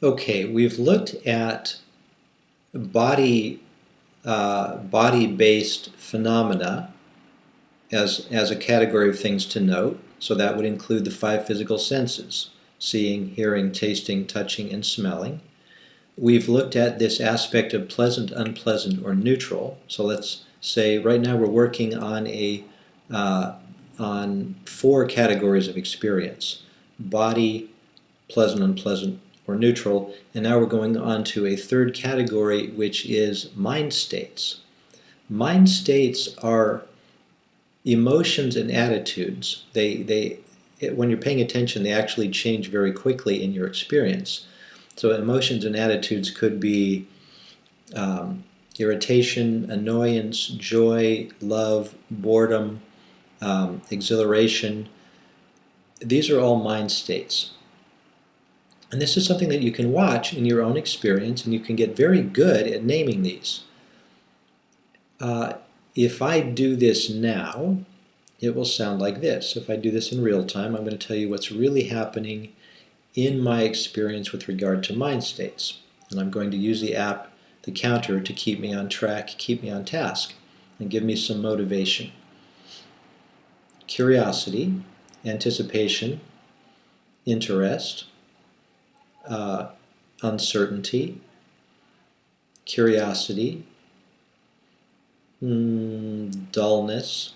Okay, we've looked at body body-based phenomena as a category of things to note. So that would include the five physical senses: seeing, hearing, tasting, touching, and smelling. We've looked at this aspect of pleasant, unpleasant, or neutral. So let's say right now we're working uh, on four categories of experience: body, pleasant, unpleasant, or neutral. And now we're going on to a third category, which is mind states. Mind states are emotions and attitudes. When you're paying attention, they actually change very quickly in your experience. So emotions and attitudes could be irritation, annoyance, joy, love, boredom, exhilaration. These are all mind states. And this is something that you can watch in your own experience, and you can get very good at naming these. If I do this now, it will sound like this. If I do this in real time, I'm going to tell you what's really happening in my experience with regard to mind states. And I'm going to use the app, the counter, to keep me on track, keep me on task, and give me some motivation. Curiosity, anticipation, interest, uncertainty, curiosity, dullness,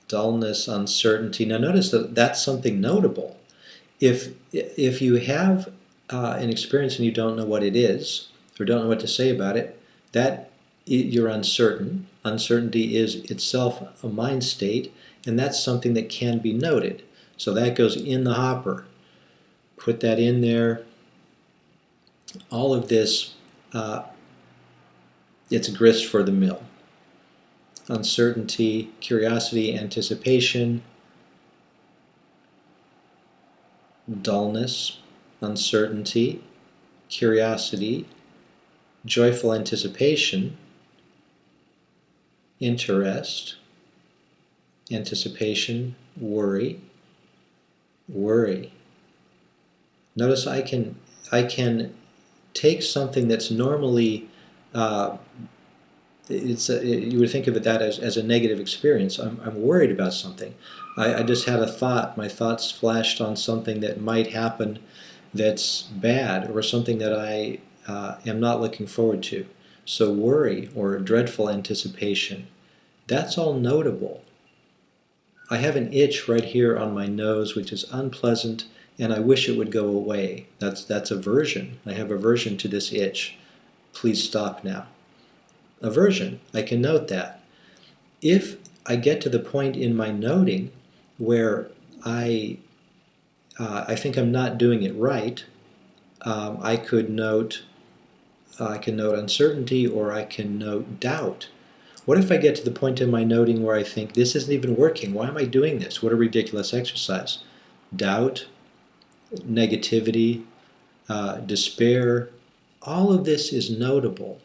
dullness, uncertainty. Now notice that that's something notable. If you have an experience and you don't know what it is, or don't know what to say about it, that you're uncertain. Uncertainty is itself a mind state, and that's something that can be noted. So that goes in the hopper. Put that in there. All of this, it's grist for the mill. Uncertainty, curiosity, anticipation, dullness, uncertainty, curiosity, joyful anticipation, interest, anticipation, worry, worry. Notice I can take something that's normally you would think of it that as a negative experience. I'm worried about something. I just had a thought. My thoughts flashed on something that might happen that's bad, or something that I am not looking forward to. So worry or dreadful anticipation, that's all notable. I have an itch right here on my nose which is unpleasant, and I wish it would go away. That's aversion. I have aversion to this itch. Please stop now. Aversion. I can note that. If I get to the point in my noting where I think I'm not doing it right, I can note uncertainty, or I can note doubt. What if I get to the point in my noting where I think this isn't even working? Why am I doing this? What a ridiculous exercise. Doubt, negativity, despair, all of this is notable.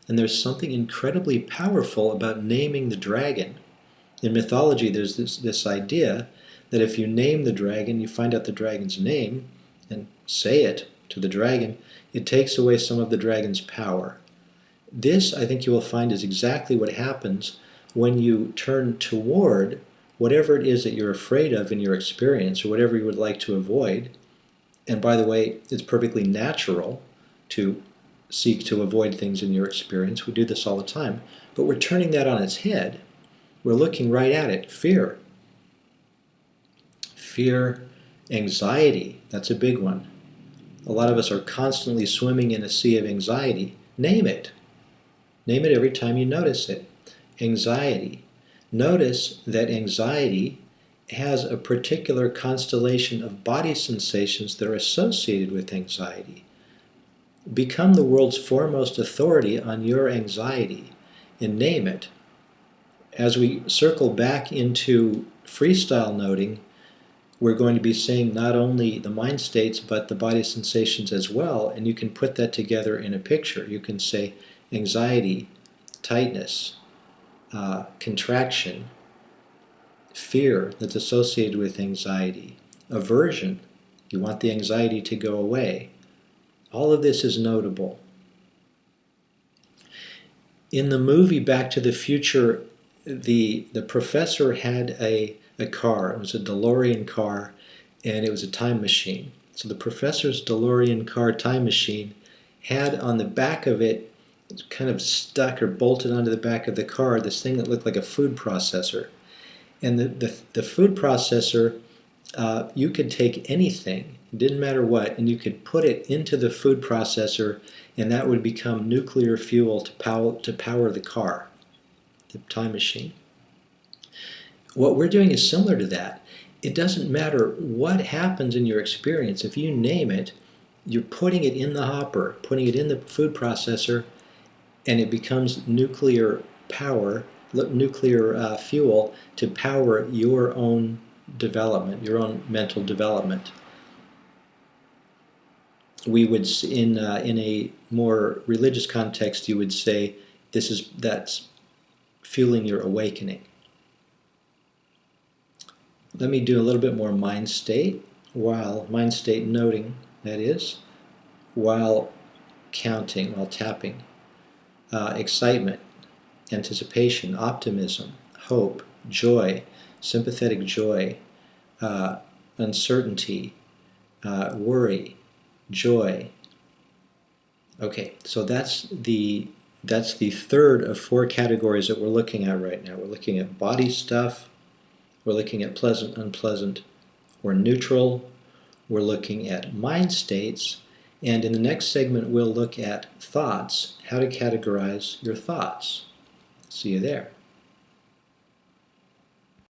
And there's something incredibly powerful about naming the dragon. In mythology, there's this idea that if you name the dragon, you find out the dragon's name, and say it to the dragon, it takes away some of the dragon's power. This, I think you will find, is exactly what happens when you turn toward whatever it is that you're afraid of in your experience, or whatever you would like to avoid. And by the way, it's perfectly natural to seek to avoid things in your experience. We do this all the time. But we're turning that on its head. We're looking right at it. Fear. Fear, anxiety, that's a big one. A lot of us are constantly swimming in a sea of anxiety. Name it. Name it every time you notice it. Anxiety. Notice that anxiety has a particular constellation of body sensations that are associated with anxiety. Become the world's foremost authority on your anxiety and name it. As we circle back into freestyle noting, we're going to be saying not only the mind states but the body sensations as well, and you can put that together in a picture. You can say anxiety, tightness, contraction, fear that's associated with anxiety, aversion, you want the anxiety to go away. All of this is notable. In the movie Back to the Future, the professor had a car. It was a DeLorean car, and it was a time machine. So the professor's DeLorean car time machine had on the back of it, kind of stuck or bolted onto the back of the car, this thing that looked like a food processor. And the food processor, you could take anything, it didn't matter what, and you could put it into the food processor, and that would become nuclear fuel to power the car, the time machine. What we're doing is similar to that. It doesn't matter what happens in your experience. If you name it, you're putting it in the hopper, putting it in the food processor, and it becomes nuclear power, nuclear fuel to power your own development, your own mental development. We would, in a more religious context, you would say that's fueling your awakening. Let me do a little bit more mind state noting, that is, while counting, while tapping. Excitement, anticipation, optimism, hope, joy, sympathetic joy, uncertainty, worry, joy. Okay, so that's the third of 4 categories that we're looking at right now. We're looking at body stuff, we're looking at pleasant, unpleasant, or neutral, we're looking at mind states, and in the next segment we'll look at thoughts, how to categorize your thoughts. See you there.